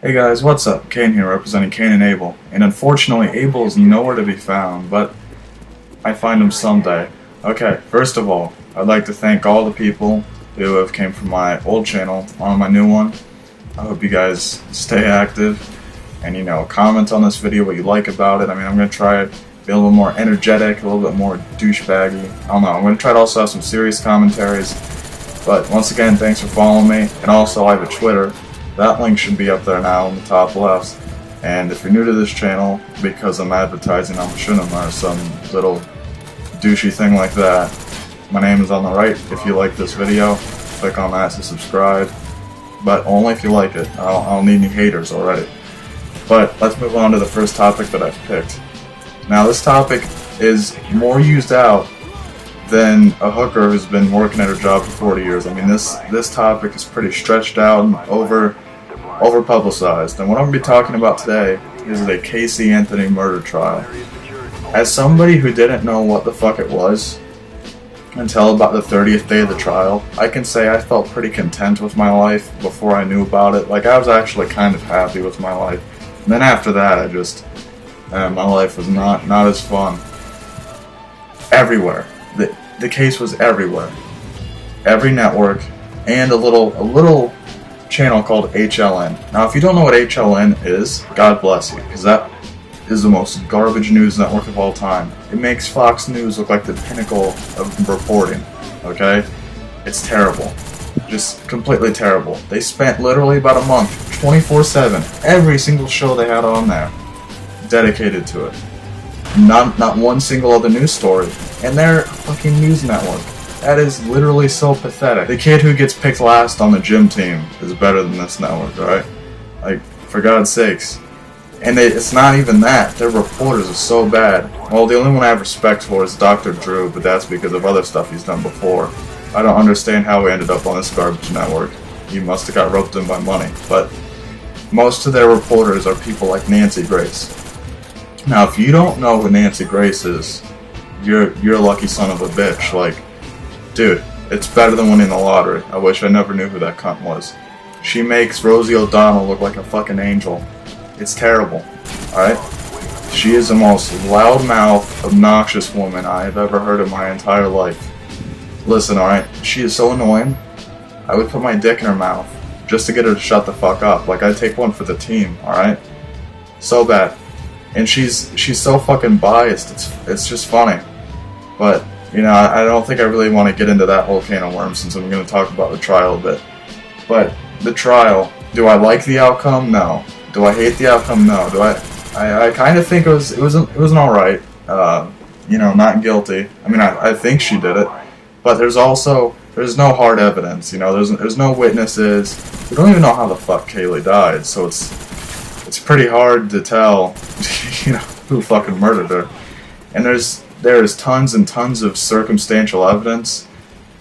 Hey guys, what's up? Kane here, representing CAINEnABLE. And unfortunately, Abel is nowhere to be found, but I find him someday. Okay, first of all, I'd like to thank all the people who have came from my old channel on my new one. I hope you guys stay active and, comment on this video what you like about it. I mean, I'm going to try to be a little more energetic, a little bit more douchebaggy. I don't know, I'm going to try to also have some serious commentaries. But once again, thanks for following me. And also, I have a Twitter. That link should be up there now in the top left. And if you're new to this channel, because I'm advertising on Machinima or some little douchey thing like that, my name is on the right. If you like this video, click on that to subscribe. But only if you like it. I don't need any haters already. But let's move on to the first topic that I've picked. Now this topic is more used out than a hooker who's been working at her job for 40 years. I mean, this topic is pretty stretched out and over-publicized. And what I'm going to be talking about today is the Casey Anthony murder trial. As somebody who didn't know what the fuck it was until about the 30th day of the trial, I can say I felt pretty content with my life before I knew about it. Like, I was actually kind of happy with my life. And then after that, my life was not as fun. Everywhere. The case was everywhere. Every network, and a little channel called HLN. Now, if you don't know what HLN is, God bless you, because that is the most garbage news network of all time. It makes Fox News look like the pinnacle of reporting, okay? It's terrible. Just completely terrible. They spent literally about a month, 24/7, every single show they had on there, dedicated to it. Not one single other news story. And they're a fucking news network. That is literally so pathetic. The kid who gets picked last on the gym team is better than this network, alright? Like, for God's sakes. And it's not even that. Their reporters are so bad. Well, the only one I have respect for is Dr. Drew, but that's because of other stuff he's done before. I don't understand how he ended up on this garbage network. He must have got roped in by money. But most of their reporters are people like Nancy Grace. Now, if you don't know who Nancy Grace is, you're a lucky son of a bitch. Like, dude, it's better than winning the lottery. I wish I never knew who that cunt was. She makes Rosie O'Donnell look like a fucking angel. It's terrible, alright? She is the most loudmouth, obnoxious woman I have ever heard in my entire life. Listen, alright? She is so annoying. I would put my dick in her mouth just to get her to shut the fuck up. Like, I'd take one for the team, alright? So bad. And she's so fucking biased, it's just funny. But, I don't think I really want to get into that whole can of worms since I'm going to talk about the trial a bit. But, the trial, do I like the outcome? No. Do I hate the outcome? No. Do I kind of think it was an alright, not guilty. I mean, I think she did it. But there's no hard evidence, there's no witnesses. We don't even know how the fuck Kaylee died, so it's pretty hard to tell, who fucking murdered her. And there's tons and tons of circumstantial evidence,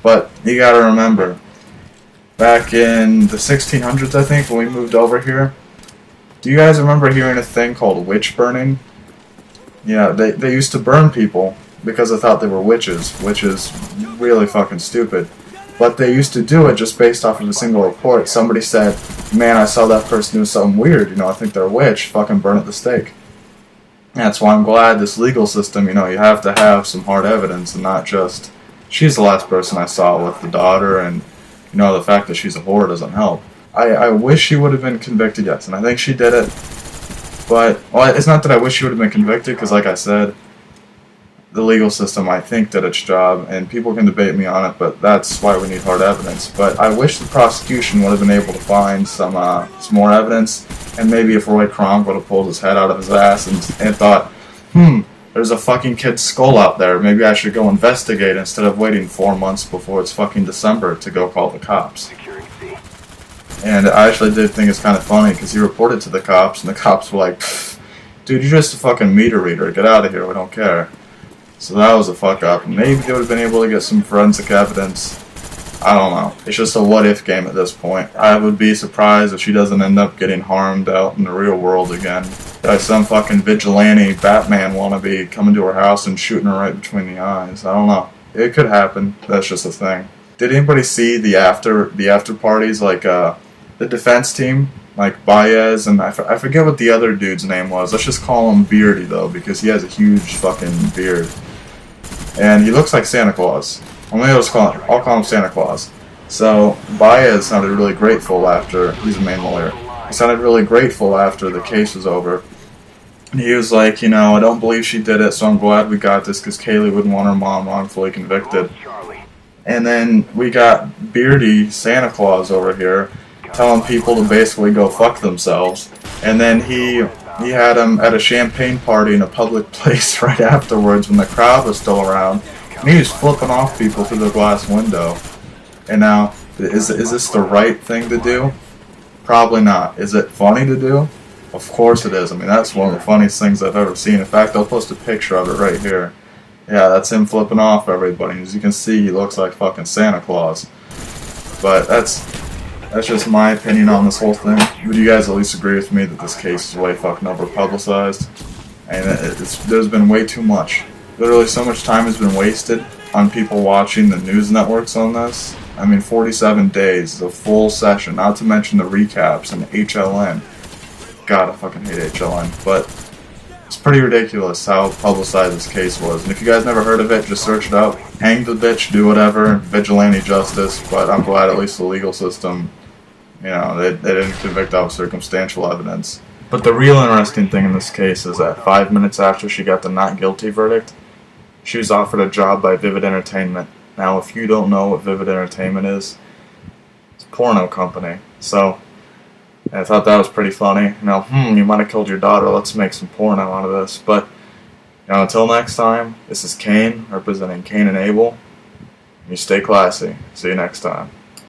but you gotta remember, back in the 1600s, I think, when we moved over here, do you guys remember hearing a thing called witch burning? Yeah, they used to burn people because they thought they were witches, which is really fucking stupid. But they used to do it just based off of a single report. Somebody said, man, I saw that person do something weird, I think they're a witch, fucking burn at the stake. That's why I'm glad this legal system, you have to have some hard evidence and not just, she's the last person I saw with the daughter, and, the fact that she's a whore doesn't help. I wish she would have been convicted, yes, and I think she did it. But, well, it's not that I wish she would have been convicted, because like I said, the legal system, I think, did its job, and people can debate me on it, but that's why we need hard evidence. But I wish the prosecution would have been able to find some more evidence, and maybe if Roy Kronk would have pulled his head out of his ass and thought, there's a fucking kid's skull out there, maybe I should go investigate instead of waiting 4 months before it's fucking December to go call the cops. And I actually did think it's kind of funny, because he reported to the cops, and the cops were like, dude, you're just a fucking meter reader, get out of here, we don't care. So that was a fuck up. Maybe they would have been able to get some forensic evidence. I don't know. It's just a what-if game at this point. I would be surprised if she doesn't end up getting harmed out in the real world again by some fucking vigilante Batman wannabe coming to her house and shooting her right between the eyes. I don't know. It could happen. That's just a thing. Did anybody see the after parties? Like, the defense team like Baez, and I forget what the other dude's name was. Let's just call him Beardy, though, because he has a huge fucking beard. And he looks like Santa Claus. I'll call him Santa Claus. So Baez sounded really grateful after, he's the main lawyer, he sounded really grateful after the case was over. And he was like, you know, I don't believe she did it, so I'm glad we got this because Kaylee wouldn't want her mom wrongfully convicted. And then we got Beardy Santa Claus over here telling people to basically go fuck themselves. And then he had him at a champagne party in a public place right afterwards when the crowd was still around. And he was flipping off people through the glass window. And now, is this the right thing to do? Probably not. Is it funny to do? Of course it is. I mean, that's one of the funniest things I've ever seen. In fact, I'll post a picture of it right here. Yeah, that's him flipping off everybody. As you can see, he looks like fucking Santa Claus. But that's just my opinion on this whole thing. Would you guys at least agree with me that this case is way fucking over publicized? And there's been way too much. Literally so much time has been wasted on people watching the news networks on this. I mean, 47 days is a full session, not to mention the recaps and HLN. God, I fucking hate HLN. But it's pretty ridiculous how publicized this case was. And if you guys never heard of it, just search it up. Hang the bitch, do whatever, vigilante justice. But I'm glad at least the legal system, you know, they didn't convict out circumstantial evidence. But the real interesting thing in this case is that 5 minutes after she got the not guilty verdict, she was offered a job by Vivid Entertainment. Now, if you don't know what Vivid Entertainment is, it's a porno company. So I thought that was pretty funny. You know, you might have killed your daughter. Let's make some porno out of this. But you know, until next time, this is Cain representing Cain and Abel. You stay classy. See you next time.